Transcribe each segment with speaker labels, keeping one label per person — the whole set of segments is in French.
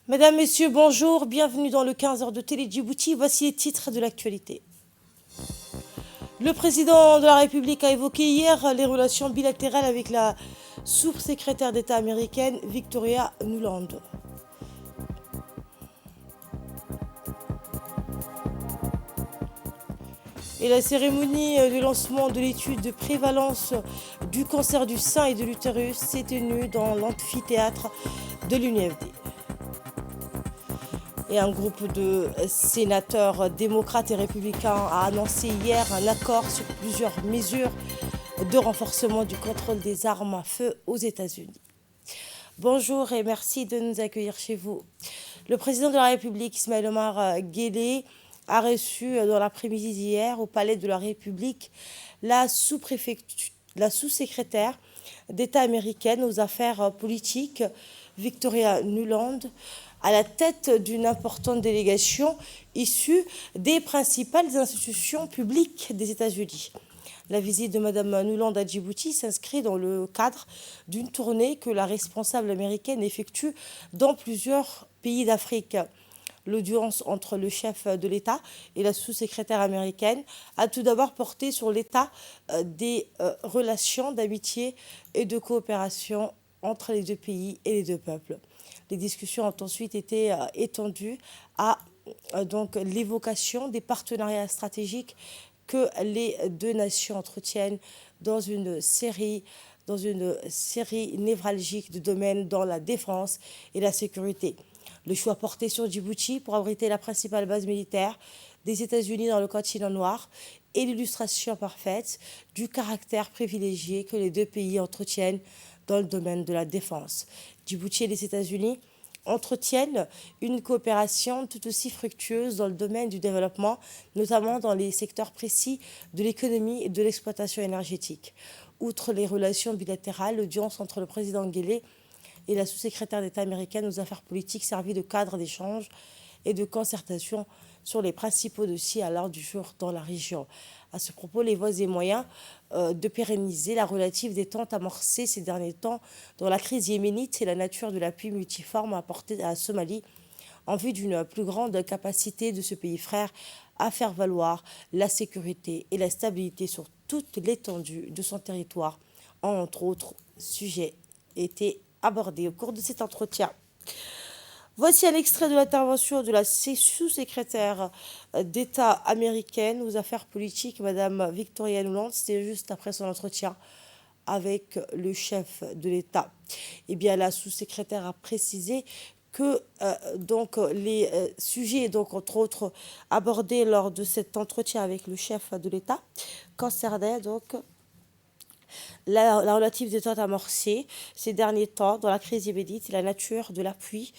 Speaker 1: Mesdames, Messieurs, bonjour, bienvenue dans le 15 heures de Télé Djibouti. Voici les titres de l'actualité. Le président de la République a évoqué hier les relations bilatérales avec la sous-secrétaire d'État américaine Victoria Nuland. Et la cérémonie de lancement de l'étude de prévalence du cancer du sein et de l'utérus s'est tenue dans l'amphithéâtre de l'UNFD. Et un groupe de sénateurs démocrates et républicains a annoncé hier un accord sur plusieurs mesures de renforcement du contrôle des armes à feu aux États-Unis. Bonjour et merci de nous accueillir chez vous. Le président de la République, Ismaël Omar Guelleh, a reçu dans l'après-midi d'hier au Palais de la République la sous-secrétaire d'État américaine aux affaires politiques, Victoria Nuland, à la tête d'une importante délégation issue des principales institutions publiques des États-Unis. La visite de Mme Nuland à Djibouti s'inscrit dans le cadre d'une tournée que la responsable américaine effectue dans plusieurs pays d'Afrique. L'audience entre le chef de l'État et la sous-secrétaire américaine a tout d'abord porté sur l'état des relations d'amitié et de coopération entre les deux pays et les deux peuples. Les discussions ont ensuite été étendues à l'évocation des partenariats stratégiques que les deux nations entretiennent dans une série névralgique de domaines dans la défense et la sécurité. Le choix porté sur Djibouti pour abriter la principale base militaire des États-Unis dans le continent noir est l'illustration parfaite du caractère privilégié que les deux pays entretiennent dans le domaine de la défense. Djibouti et les États-Unis entretiennent une coopération tout aussi fructueuse dans le domaine du développement, notamment dans les secteurs précis de l'économie et de l'exploitation énergétique. Outre les relations bilatérales, l'audience entre le président Guelleh et la sous-secrétaire d'État américaine aux affaires politiques servit de cadre d'échange et de concertation sur les principaux dossiers à l'ordre du jour dans la région. À ce propos, les voies et moyens de pérenniser la relative détente amorcée ces derniers temps dans la crise yéménite et la nature de l'appui multiforme apporté à la Somalie en vue d'une plus grande capacité de ce pays frère à faire valoir la sécurité et la stabilité sur toute l'étendue de son territoire, entre autres sujets, étaient abordés au cours de cet entretien. Voici un extrait de l'intervention de la sous-secrétaire d'État américaine aux affaires politiques, Mme Victoria Nuland. C'était juste après son entretien avec le chef de l'État. Eh bien, la sous-secrétaire a précisé que les sujets, entre autres, abordés lors de cet entretien avec le chef de l'État concernaient la relative détente amorcée ces derniers temps dans la crise yéménite et la nature de l'appui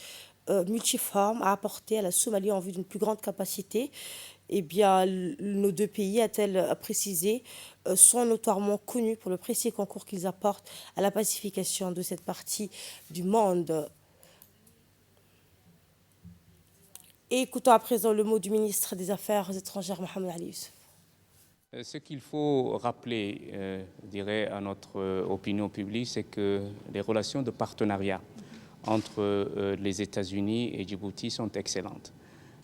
Speaker 1: multiforme à apporter à la Somalie en vue d'une plus grande capacité. Eh bien, nos deux pays, a-t-elle précisé, sont notoirement connus pour le précieux concours qu'ils apportent à la pacification de cette partie du monde. Et écoutons à présent le mot du ministre des Affaires étrangères, Mohamed Ali Youssef.
Speaker 2: Ce qu'il faut rappeler, je dirais, à notre opinion publique, c'est que les relations de partenariat entre les États-Unis et Djibouti sont excellentes.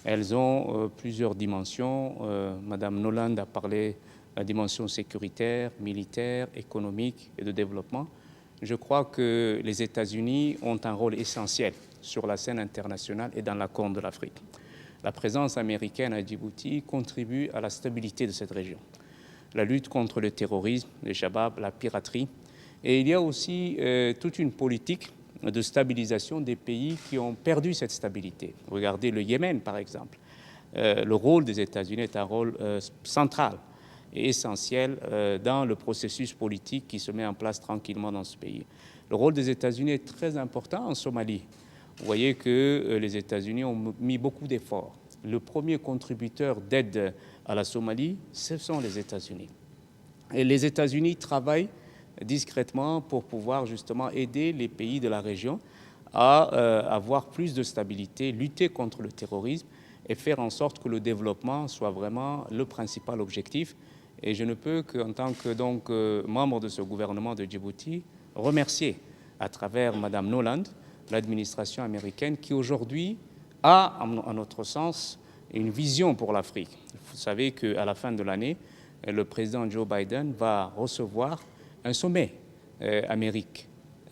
Speaker 2: Elles ont plusieurs dimensions. Madame Nuland a parlé de la dimension sécuritaire, militaire, économique et de développement. Je crois que les États-Unis ont un rôle essentiel sur la scène internationale et dans la Corne de l'Afrique. La présence américaine à Djibouti contribue à la stabilité de cette région. La lutte contre le terrorisme, le Shabab, la piraterie. Et il y a aussi toute une politique de stabilisation des pays qui ont perdu cette stabilité. Regardez le Yémen, par exemple. Le rôle des États-Unis est un rôle central et essentiel dans le processus politique qui se met en place tranquillement dans ce pays. Le rôle des États-Unis est très important en Somalie. Vous voyez que les États-Unis ont mis beaucoup d'efforts. Le premier contributeur d'aide à la Somalie, ce sont les États-Unis. Et les États-Unis travaillent discrètement pour pouvoir justement aider les pays de la région à avoir plus de stabilité, lutter contre le terrorisme et faire en sorte que le développement soit vraiment le principal objectif. Et je ne peux qu'en tant que membre de ce gouvernement de Djibouti remercier à travers Mme Nuland l'administration américaine qui aujourd'hui a, à notre sens, une vision pour l'Afrique. Vous savez qu'à la fin de l'année, le président Joe Biden va recevoir un sommet Amérique,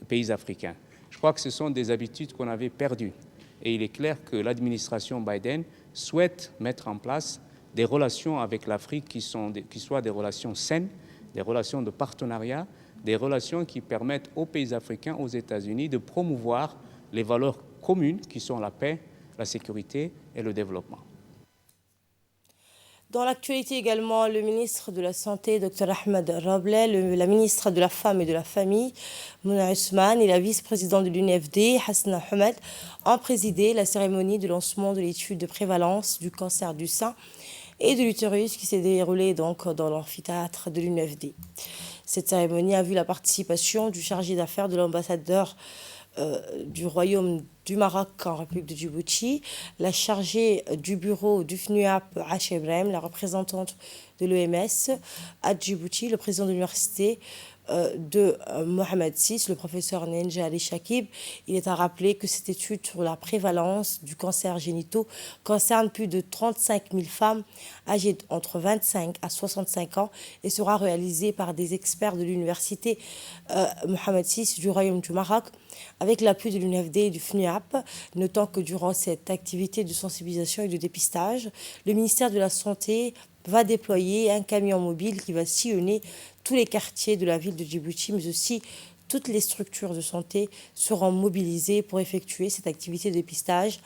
Speaker 2: pays africains. Je crois que ce sont des habitudes qu'on avait perdues. Et il est clair que l'administration Biden souhaite mettre en place des relations avec l'Afrique qui soient des relations saines, des relations de partenariat, des relations qui permettent aux pays africains, aux États-Unis, de promouvoir les valeurs communes qui sont la paix, la sécurité et le développement.
Speaker 1: Dans l'actualité également, le ministre de la Santé, Dr Ahmed Rableh, la ministre de la Femme et de la Famille, Mouna Ousmane, et la vice-présidente de l'UNFD, Hasna Ahmed, ont présidé la cérémonie de lancement de l'étude de prévalence du cancer du sein et de l'utérus qui s'est déroulée donc dans l'amphithéâtre de l'UNFD. Cette cérémonie a vu la participation du chargé d'affaires de l'ambassadeur du Royaume du Maroc en République de Djibouti, la chargée du bureau du FNUAP à Chebrem, la représentante de l'OMS à Djibouti, le président de l'université de Mohamed VI, le professeur Nenja Ali Shakib. Il est à rappeler que cette étude sur la prévalence du cancer génitaux concerne plus de 35 000 femmes âgées entre 25 à 65 ans et sera réalisée par des experts de l'université Mohamed VI du Royaume du Maroc avec l'appui de l'UNFD et du FNUAP, notant que durant cette activité de sensibilisation et de dépistage, le ministère de la Santé va déployer un camion mobile qui va sillonner tous les quartiers de la ville de Djibouti, mais aussi toutes les structures de santé seront mobilisées pour effectuer cette activité de dépistage.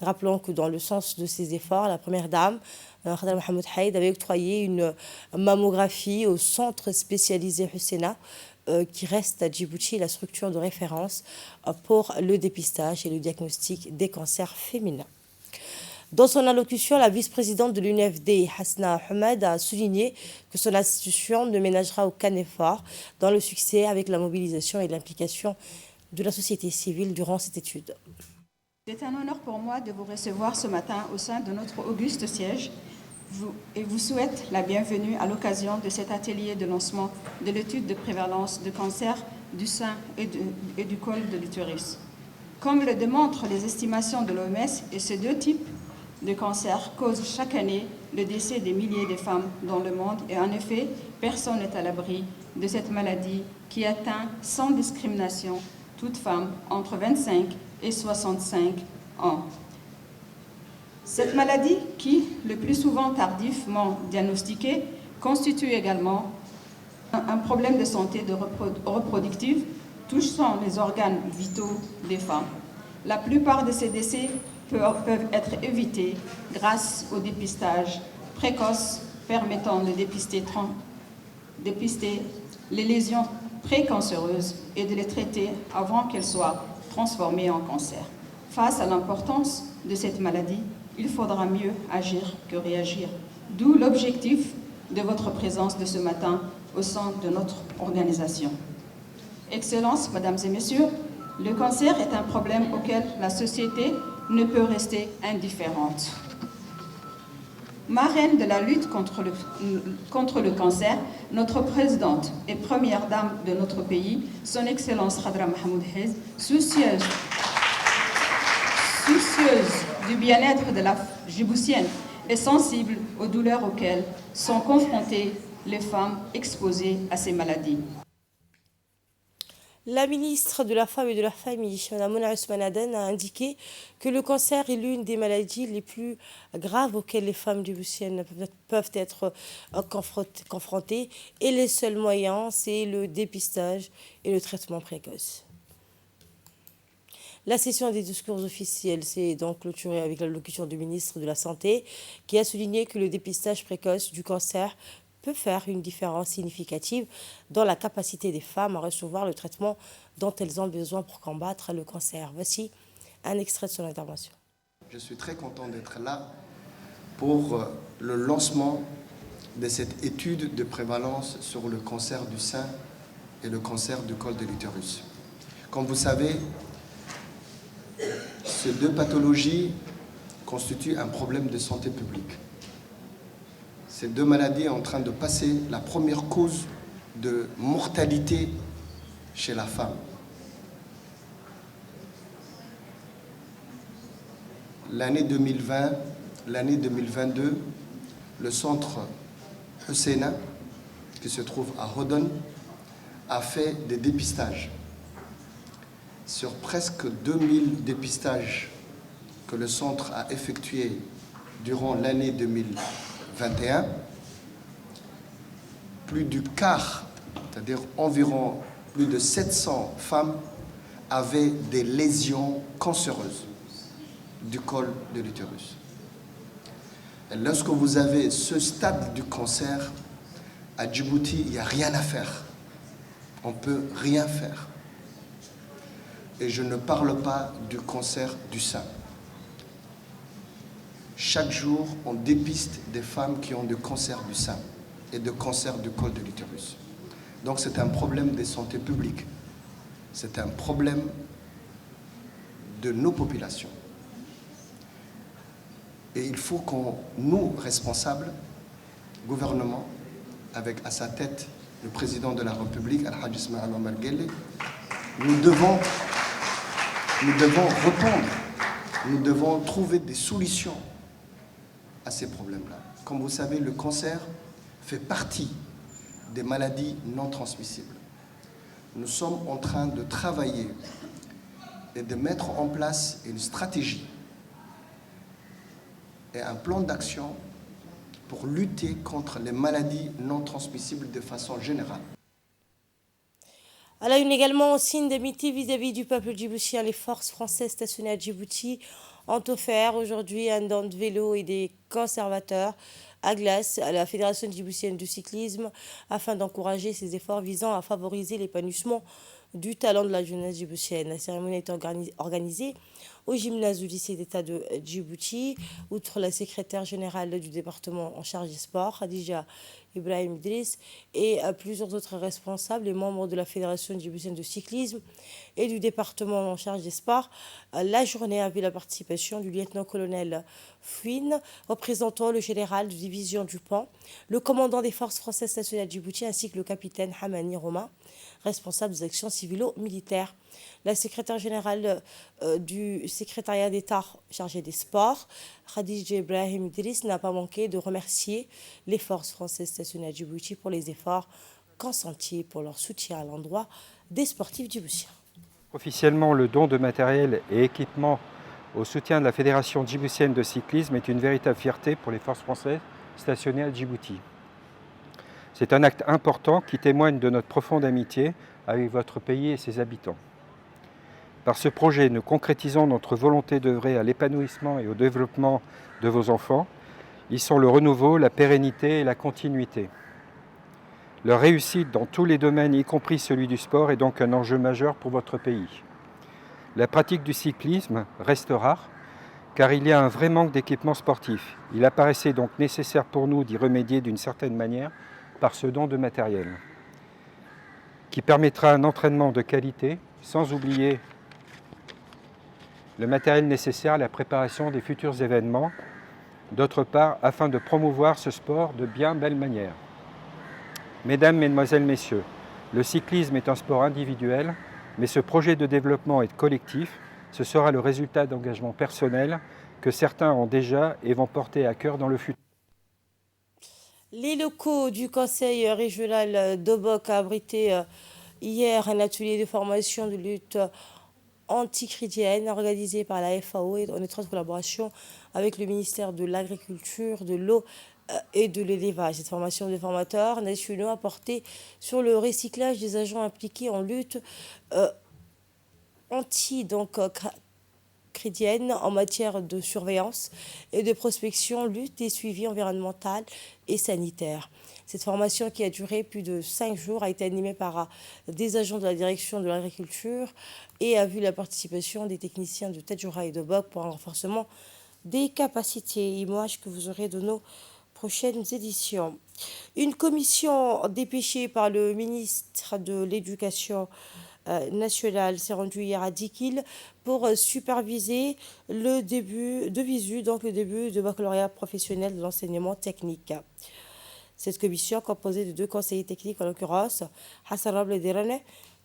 Speaker 1: Rappelons que dans le sens de ces efforts, la première dame, Khadra Mohamed Haïd, avait octroyé une mammographie au centre spécialisé Husseina, qui reste à Djibouti la structure de référence pour le dépistage et le diagnostic des cancers féminins. Dans son allocution, la vice-présidente de l'UNFD, Hasna Ahmed, a souligné que son institution ne ménagera aucun effort dans le succès avec la mobilisation et l'implication de la société civile durant cette étude.
Speaker 3: C'est un honneur pour moi de vous recevoir ce matin au sein de notre auguste siège et vous souhaite la bienvenue à l'occasion de cet atelier de lancement de l'étude de prévalence de cancer du sein et du col de l'utérus. Comme le démontrent les estimations de l'OMS, ces deux types de cancers causent chaque année le décès des milliers de femmes dans le monde et en effet, personne n'est à l'abri de cette maladie qui atteint sans discrimination toute femme entre 25 et 65 ans. Cette maladie, qui, le plus souvent tardivement diagnostiquée, constitue également un problème de santé reproductive touchant les organes vitaux des femmes. La plupart de ces décès peuvent être évités grâce au dépistage précoce permettant de dépister les lésions précancéreuses et de les traiter avant qu'elles soient transformées en cancer. Face à l'importance de cette maladie, il faudra mieux agir que réagir. D'où l'objectif de votre présence de ce matin au sein de notre organisation. Excellences, Mesdames et Messieurs, le cancer est un problème auquel la société ne peut rester indifférente. Marraine de la lutte contre le cancer, notre présidente et première dame de notre pays, son Excellence Khadra Mohamed Haïd, soucieuse du bien-être de la Djiboutienne et sensible aux douleurs auxquelles sont confrontées les femmes exposées à ces maladies.
Speaker 1: La ministre de la Femme et de la Famille, Mme Mouna Ousmane, a indiqué que le cancer est l'une des maladies les plus graves auxquelles les femmes djiboutiennes peuvent être confrontées et les seuls moyens, c'est le dépistage et le traitement précoce. La session des discours officiels s'est donc clôturée avec l'allocution du ministre de la Santé qui a souligné que le dépistage précoce du cancer peut faire une différence significative dans la capacité des femmes à recevoir le traitement dont elles ont besoin pour combattre le cancer. Voici un extrait de son intervention.
Speaker 4: Je suis très content d'être là pour le lancement de cette étude de prévalence sur le cancer du sein et le cancer du col de l'utérus. Comme vous savez, ces deux pathologies constituent un problème de santé publique. Ces deux maladies sont en train de passer la première cause de mortalité chez la femme. l'année 2020, l'année 2022, le centre Husseina, qui se trouve à Hodon, a fait des dépistages. Sur presque 2000 dépistages que le centre a effectués durant l'année 2021, plus du quart, c'est-à-dire environ plus de 700 femmes avaient des lésions cancéreuses du col de l'utérus. Et lorsque vous avez ce stade du cancer, à Djibouti, il n'y a rien à faire. On ne peut rien faire. Et je ne parle pas du cancer du sein. Chaque jour, on dépiste des femmes qui ont du cancer du sein et de cancer du col de l'utérus. Donc c'est un problème de santé publique. C'est un problème de nos populations. Et il faut qu'on, nous, responsables, gouvernement, avec à sa tête le président de la République, Al-Hajj Ismaïl Omar Guelleh, nous devons répondre, nous devons trouver des solutions à ces problèmes-là. Comme vous savez, le cancer fait partie des maladies non transmissibles. Nous sommes en train de travailler et de mettre en place une stratégie et un plan d'action pour lutter contre les maladies non transmissibles de façon générale.
Speaker 1: À la une également, au signe d'amitié vis-à-vis du peuple djiboutien, les forces françaises stationnées à Djibouti ont offert aujourd'hui un don de vélo et des conservateurs à glace à la Fédération djiboutienne du cyclisme afin d'encourager ses efforts visant à favoriser l'épanouissement du talent de la jeunesse djiboutienne. La cérémonie est organisée au gymnase du lycée d'État de Djibouti. Outre la secrétaire générale du département en charge des sports, Khadija Ibrahim Idriss, et plusieurs autres responsables et membres de la Fédération djiboutienne de cyclisme et du département en charge des sports. La journée a vu la participation du lieutenant-colonel Fouine, représentant le général de division du Pan, le commandant des forces françaises stationnées à Djibouti, ainsi que le capitaine Hamani Romain, responsable des actions civilo-militaires. La secrétaire générale du secrétariat d'État chargée des sports, Khadija Ibrahim Idriss, n'a pas manqué de remercier les forces françaises stationnées à Djibouti pour les efforts consentis pour leur soutien à l'endroit des sportifs djiboutiens.
Speaker 5: Officiellement, le don de matériel et équipements au soutien de la Fédération djiboutienne de cyclisme est une véritable fierté pour les forces françaises stationnées à Djibouti. C'est un acte important qui témoigne de notre profonde amitié avec votre pays et ses habitants. Par ce projet, nous concrétisons notre volonté d'œuvrer à l'épanouissement et au développement de vos enfants. Ils sont le renouveau, la pérennité et la continuité. Leur réussite dans tous les domaines, y compris celui du sport, est donc un enjeu majeur pour votre pays. La pratique du cyclisme reste rare, car il y a un vrai manque d'équipements sportifs. Il apparaissait donc nécessaire pour nous d'y remédier d'une certaine manière par ce don de matériel, qui permettra un entraînement de qualité, sans oublier le matériel nécessaire à la préparation des futurs événements, d'autre part, afin de promouvoir ce sport de bien belle manière. Mesdames, Mesdemoiselles, Messieurs, le cyclisme est un sport individuel, mais ce projet de développement est collectif. Ce sera le résultat d'engagements personnels que certains ont déjà et vont porter à cœur dans le futur.
Speaker 1: Les locaux du conseil régional d'Obok a abrité hier un atelier de formation de lutte anticritienne organisé par la FAO et en étroite collaboration avec le ministère de l'Agriculture, de l'Eau et de l'Élevage. Cette formation des formateurs nationaux a porté sur le recyclage des agents impliqués en lutte anti-crétienne en matière de surveillance et de prospection, lutte et suivi environnemental et sanitaire. Cette formation, qui a duré plus de 5 jours, a été animée par des agents de la direction de l'agriculture et a vu la participation des techniciens de Tadjoura et de Bok pour un renforcement des capacités, images que vous aurez de nos prochaines éditions. Une commission dépêchée par le ministre de l'Éducation nationale s'est rendue hier à Dikil pour superviser le début de baccalauréat professionnel de l'enseignement technique. Cette commission, composée de 2 conseillers techniques, en l'occurrence Hassan Rabel Derane,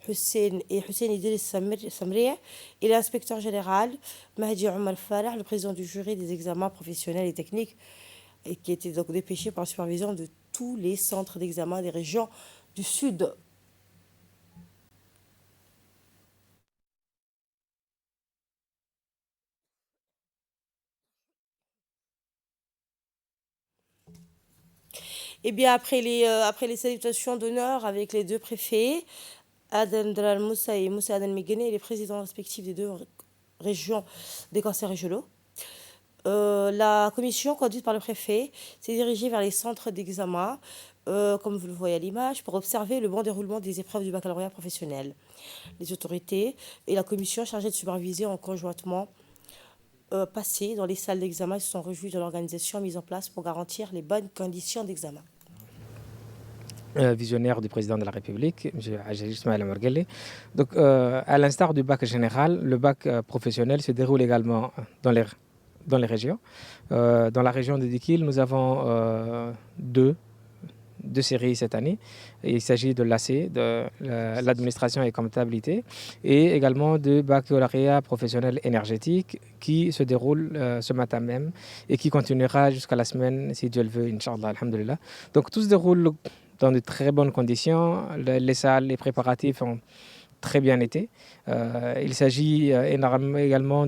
Speaker 1: Hussein et Hussein Idriss Samrieh et l'inspecteur général Mahdi Omar Farah, le président du jury des examens professionnels et techniques, et qui était donc dépêché par la supervision de tous les centres d'examen des régions du Sud. Et bien après les salutations d'honneur avec les deux préfets, Adam Dral Moussa et Moussa Adan Miguene, les présidents respectifs des deux régions des conseils régionaux, la commission conduite par le préfet s'est dirigée vers les centres d'examen, comme vous le voyez à l'image, pour observer le bon déroulement des épreuves du baccalauréat professionnel. Les autorités et la commission chargée de superviser en conjointement passés dans les salles d'examen se sont revus de l'organisation mise en place pour garantir les bonnes conditions d'examen.
Speaker 6: Visionnaire du président de la République, M. Hadji Ismaïla Marguerite. Donc, à l'instar du bac général, le bac professionnel se déroule également dans les régions. Dans la région de Dikil, nous avons deux séries cette année. Il s'agit de l'AC, de l'administration et comptabilité, et également de baccalauréat professionnel énergétique qui se déroule ce matin même et qui continuera jusqu'à la semaine, si Dieu le veut, Inch'Allah, alhamdulillah. Donc tout se déroule dans de très bonnes conditions. Les salles, les préparatifs ont très bien été. Il s'agit également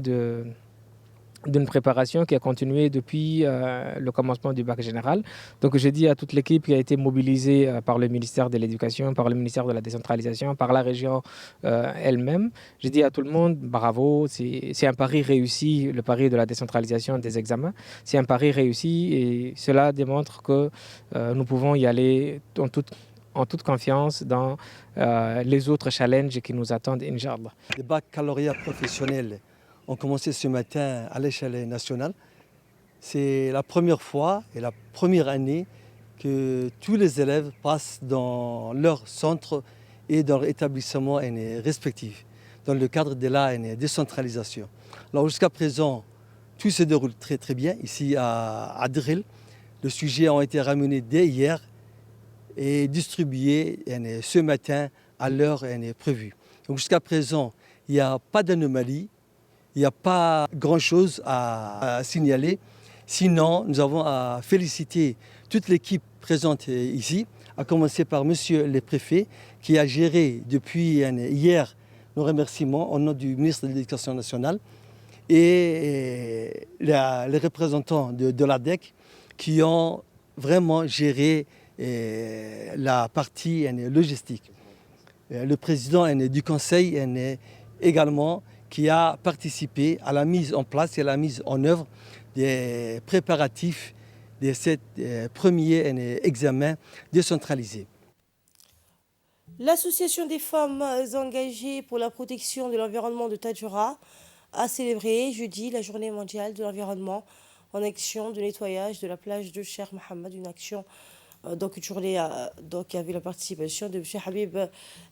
Speaker 6: d'une préparation qui a continué depuis le commencement du bac général. Donc je dis à toute l'équipe qui a été mobilisée par le ministère de l'Éducation, par le ministère de la Décentralisation, par la région elle-même, je dis à tout le monde, bravo, c'est un pari réussi, le pari de la décentralisation des examens. C'est un pari réussi et cela démontre que nous pouvons y aller en toute confiance dans les autres challenges qui nous attendent, Inch'Allah.
Speaker 7: Le baccalauréat professionnel ont commencé ce matin à l'échelle nationale. C'est la première fois et la première année que tous les élèves passent dans leur centre et dans leur établissement respectif, dans le cadre de la décentralisation. Alors jusqu'à présent, tout se déroule très très bien ici à Dril. Les sujets ont été ramenés dès hier et distribués ce matin à l'heure prévue. Donc jusqu'à présent, il n'y a pas d'anomalie. Il n'y a pas grand-chose à signaler. Sinon, nous avons à féliciter toute l'équipe présente ici, à commencer par Monsieur le Préfet, qui a géré depuis hier nos remerciements au nom du ministre de l'Éducation nationale et les représentants de l'ADEC qui ont vraiment géré la partie logistique. Le président du Conseil également qui a participé à la mise en place et à la mise en œuvre des préparatifs de ces premiers examens décentralisés.
Speaker 1: L'association des femmes engagées pour la protection de l'environnement de Tadjoura a célébré jeudi la journée mondiale de l'environnement en action de nettoyage de la plage de Cheikh Mohammed, une action donc une journée donc, avec la participation de M. Habib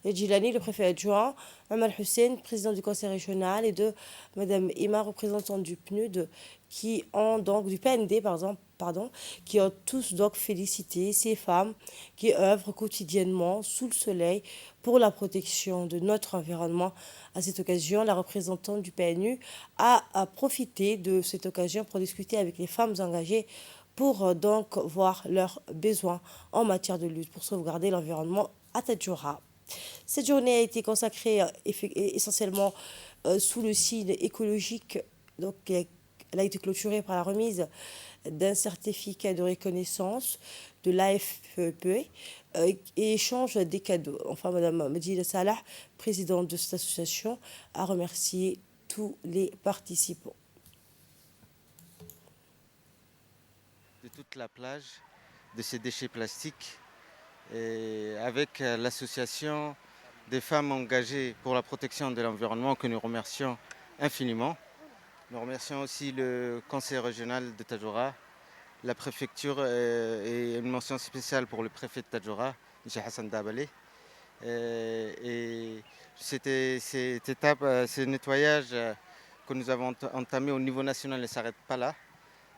Speaker 1: Djilani, le préfet adjoint, Omar Hussein, président du conseil régional, et de Mme Ima, représentante du PNUD, qui ont donc du PND, pardon, qui ont tous donc félicité ces femmes qui œuvrent quotidiennement sous le soleil pour la protection de notre environnement. À cette occasion, la représentante du PNU a profité de cette occasion pour discuter avec les femmes engagées pour donc voir leurs besoins en matière de lutte pour sauvegarder l'environnement à Tadjoura. Cette journée a été consacrée essentiellement sous le signe écologique. Donc, elle a été clôturée par la remise d'un certificat de reconnaissance de l'AFPE et échange des cadeaux. Enfin, Mme Medjida Salah, présidente de cette association, a remercié tous les participants.
Speaker 8: De toute la plage, de ces déchets plastiques, et avec l'association des femmes engagées pour la protection de l'environnement que nous remercions infiniment. Nous remercions aussi le conseil régional de Tadjoura, la préfecture et une mention spéciale pour le préfet de Tadjoura, M. Hassan Dabale. Et c'était cette étape, ce nettoyage que nous avons entamé au niveau national ne s'arrête pas là.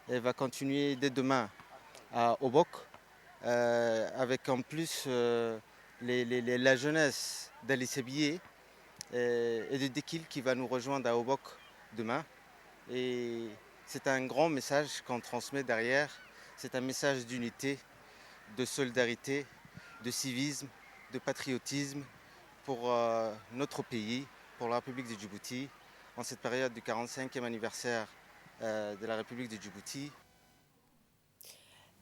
Speaker 8: Elle va continuer dès demain à Obok, avec en plus la jeunesse d'Ali Sebié et de Dekil qui va nous rejoindre à Obok demain. Et c'est un grand message qu'on transmet derrière. C'est un message d'unité, de solidarité, de civisme, de patriotisme pour notre pays, pour la République de Djibouti, en cette période du 45e anniversaire de la République de Djibouti.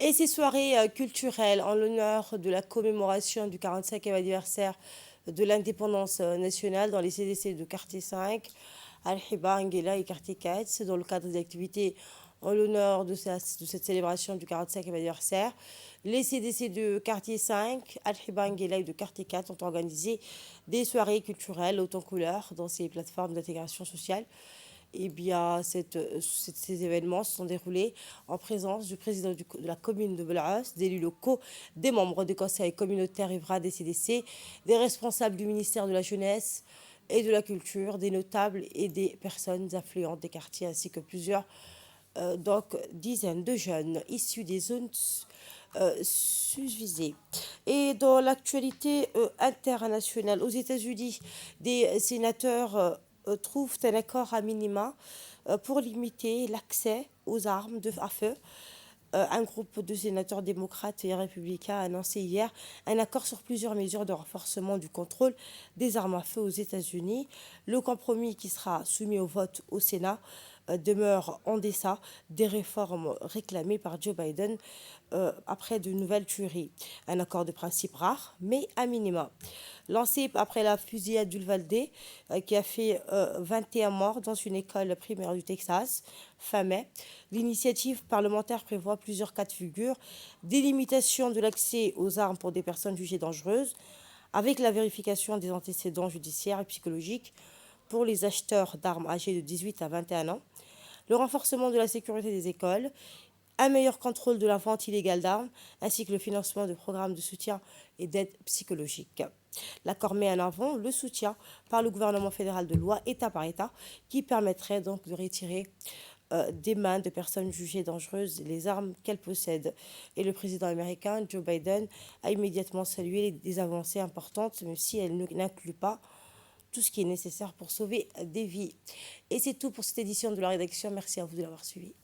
Speaker 1: Et ces soirées culturelles en l'honneur de la commémoration du 45e anniversaire de l'indépendance nationale dans les CDC de quartier 5, Al-Hiba, Nguela et quartier 4, dans le cadre des activités en l'honneur de cette célébration du 45e anniversaire. Les CDC de quartier 5, Al-Hiba, Nguela et de quartier 4 ont organisé des soirées culturelles hautes en couleurs dans ces plateformes d'intégration sociale. Eh bien, ces événements se sont déroulés en présence du président de la commune de Bel'as, d'élus locaux, des membres du conseil communautaire Ivra des CDC, des responsables du ministère de la Jeunesse et de la Culture, des notables et des personnes influentes des quartiers, ainsi que plusieurs dizaines de jeunes issus des zones susvisées. Et dans l'actualité internationale, aux États-Unis, des sénateurs trouvent un accord à minima pour limiter l'accès aux armes à feu. Un groupe de sénateurs démocrates et républicains a annoncé hier un accord sur plusieurs mesures de renforcement du contrôle des armes à feu aux États-Unis. Le compromis qui sera soumis au vote au Sénat demeure en deçà des réformes réclamées par Joe Biden après de nouvelles tueries. Un accord de principe rare, mais à minima. Lancé après la fusillade d'Uvalde qui a fait 21 morts dans une école primaire du Texas, fin mai, l'initiative parlementaire prévoit plusieurs cas de figure, des limitations de l'accès aux armes pour des personnes jugées dangereuses, avec la vérification des antécédents judiciaires et psychologiques pour les acheteurs d'armes âgés de 18 à 21 ans, le renforcement de la sécurité des écoles, un meilleur contrôle de la vente illégale d'armes, ainsi que le financement de programmes de soutien et d'aide psychologique. L'accord met en avant le soutien par le gouvernement fédéral de loi État par État qui permettrait donc de retirer des mains de personnes jugées dangereuses les armes qu'elles possèdent. Et le président américain Joe Biden a immédiatement salué des avancées importantes, même si elles n'incluent pas tout ce qui est nécessaire pour sauver des vies. Et c'est tout pour cette édition de la rédaction. Merci à vous de l'avoir suivi.